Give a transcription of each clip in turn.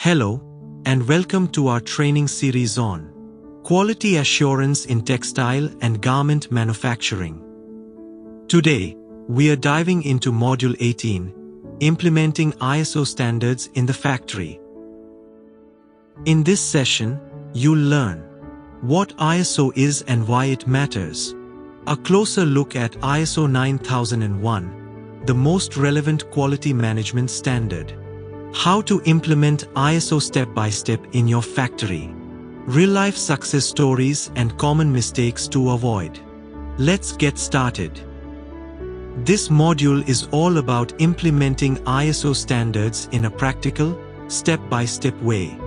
Hello, and welcome to our training series on Quality Assurance in Textile and Garment Manufacturing. Today, we are diving into Module 18, Implementing ISO Standards in the Factory. In this session, you'll learn what ISO is and why it matters, a closer look at ISO 9001, the most relevant quality management standard, how to implement ISO step by step in your factory, real-life success stories and common mistakes to avoid. Let's get started. This module is all about implementing ISO standards in a practical, step-by-step way.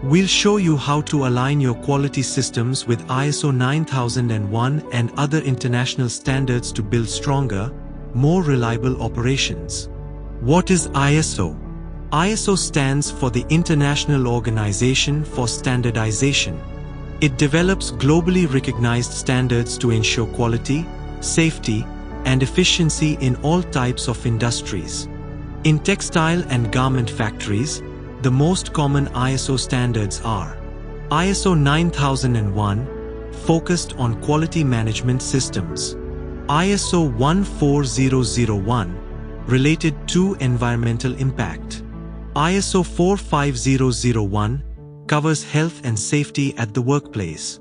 We'll show you how to align your quality systems with ISO 9001 and other international standards to build stronger, more reliable operations. What is ISO? ISO stands for the International Organization for Standardization. It develops globally recognized standards to ensure quality, safety, and efficiency in all types of industries. In textile and garment factories, the most common ISO standards are ISO 9001, focused on quality management systems, ISO 14001, related to environmental impact, ISO 45001, covers health and safety at the workplace.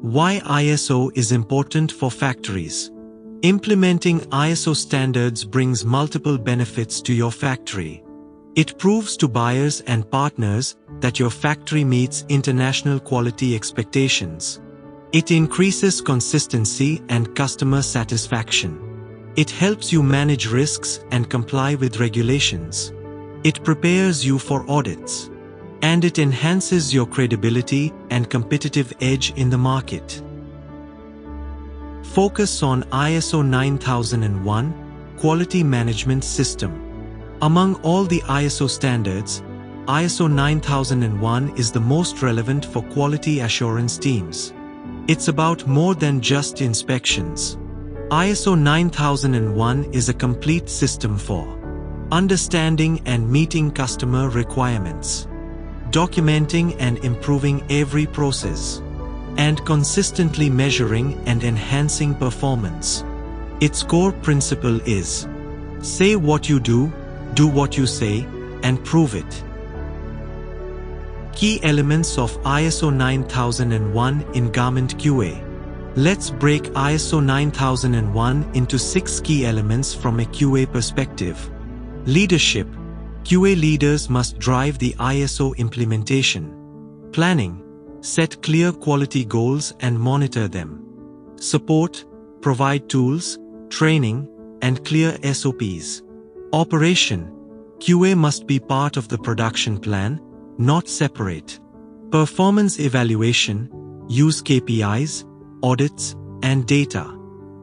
Why ISO is important for factories? Implementing ISO standards brings multiple benefits to your factory. It proves to buyers and partners that your factory meets international quality expectations. It increases consistency and customer satisfaction. It helps you manage risks and comply with regulations. It prepares you for audits. And it enhances your credibility and competitive edge in the market. Focus on ISO 9001, Quality Management System. Among all the ISO standards, ISO 9001 is the most relevant for quality assurance teams. It's about more than just inspections. ISO 9001 is a complete system for understanding and meeting customer requirements, documenting and improving every process, and consistently measuring and enhancing performance. Its core principle is: say what you do what you say, and prove it. Key elements of ISO 9001 in garment QA. Let's break ISO 9001 into 6 key elements from a QA perspective. Leadership. QA leaders must drive the ISO implementation. Planning. Set clear quality goals and monitor them. Support. Provide tools, training, and clear SOPs. Operation. QA must be part of the production plan, not separate. Performance evaluation. Use KPIs, audits, and data.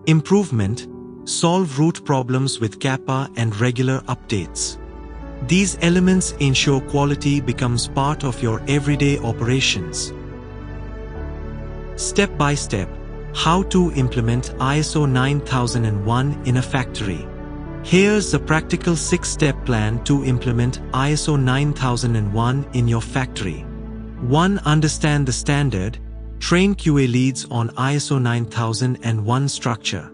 Improvement. Solve root problems with CAPA and regular updates. These elements ensure quality becomes part of your everyday operations. Step by step, how to implement ISO 9001 in a factory. Here's a practical 6-step plan to implement ISO 9001 in your factory. 1. Understand the standard. Train QA leads on ISO 9001 structure.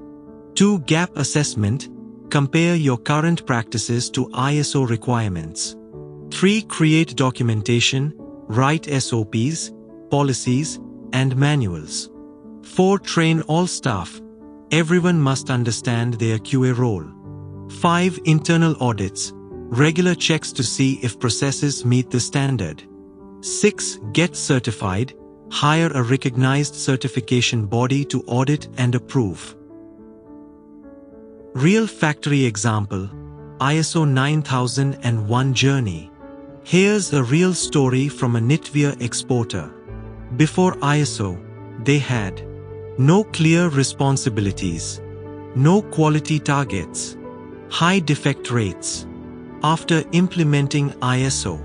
2. Gap assessment. Compare your current practices to ISO requirements. 3. Create documentation. Write SOPs, policies, and manuals. 4. Train all staff. Everyone must understand their QA role. 5. Internal audits. Regular checks to see if processes meet the standard. 6. Get certified. Hire a recognized certification body to audit and approve. Real factory example, ISO 9001 journey. Here's a real story from a knitwear exporter. Before ISO, they had no clear responsibilities, no quality targets, high defect rates. After implementing ISO,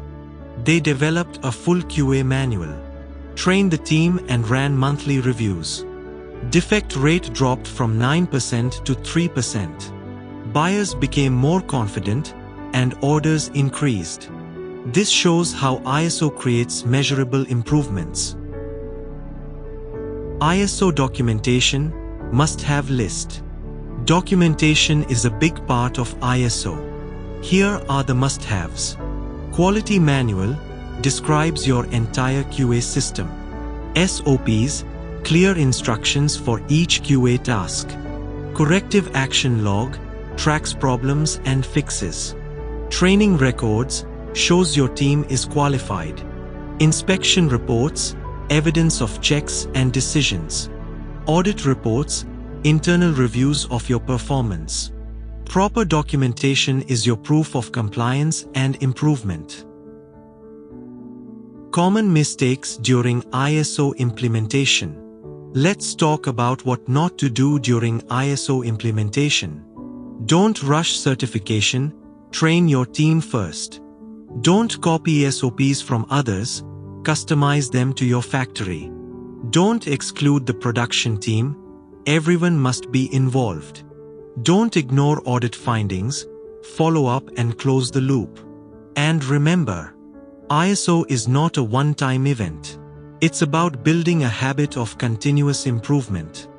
they developed a full QA manual, trained the team and ran monthly reviews. Defect rate dropped from 9% to 3%. Buyers became more confident and orders increased. This shows how ISO creates measurable improvements. ISO documentation must-have list. Documentation is a big part of ISO. Here are the must-haves. Quality manual describes your entire QA system. SOPs, clear instructions for each QA task. Corrective action log tracks problems and fixes. Training records shows your team is qualified. Inspection reports, evidence of checks and decisions. Audit reports, internal reviews of your performance. Proper documentation is your proof of compliance and improvement. Common mistakes during ISO implementation. Let's talk about what not to do during ISO implementation. Don't rush certification, train your team first. Don't copy SOPs from others, customize them to your factory. Don't exclude the production team, everyone must be involved. Don't ignore audit findings, follow up and close the loop. And remember, ISO is not a one-time event. It's about building a habit of continuous improvement.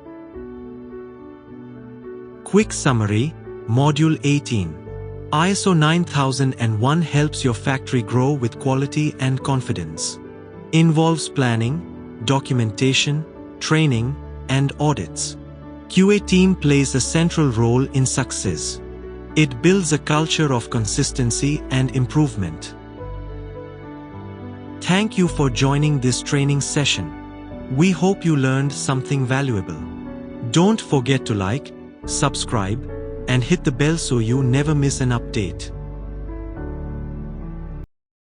Quick summary, Module 18. ISO 9001 helps your factory grow with quality and confidence. Involves planning, documentation, training, and audits. QA team plays a central role in success. It builds a culture of consistency and improvement. Thank you for joining this training session. We hope you learned something valuable. Don't forget to like, subscribe, and hit the bell so you never miss an update.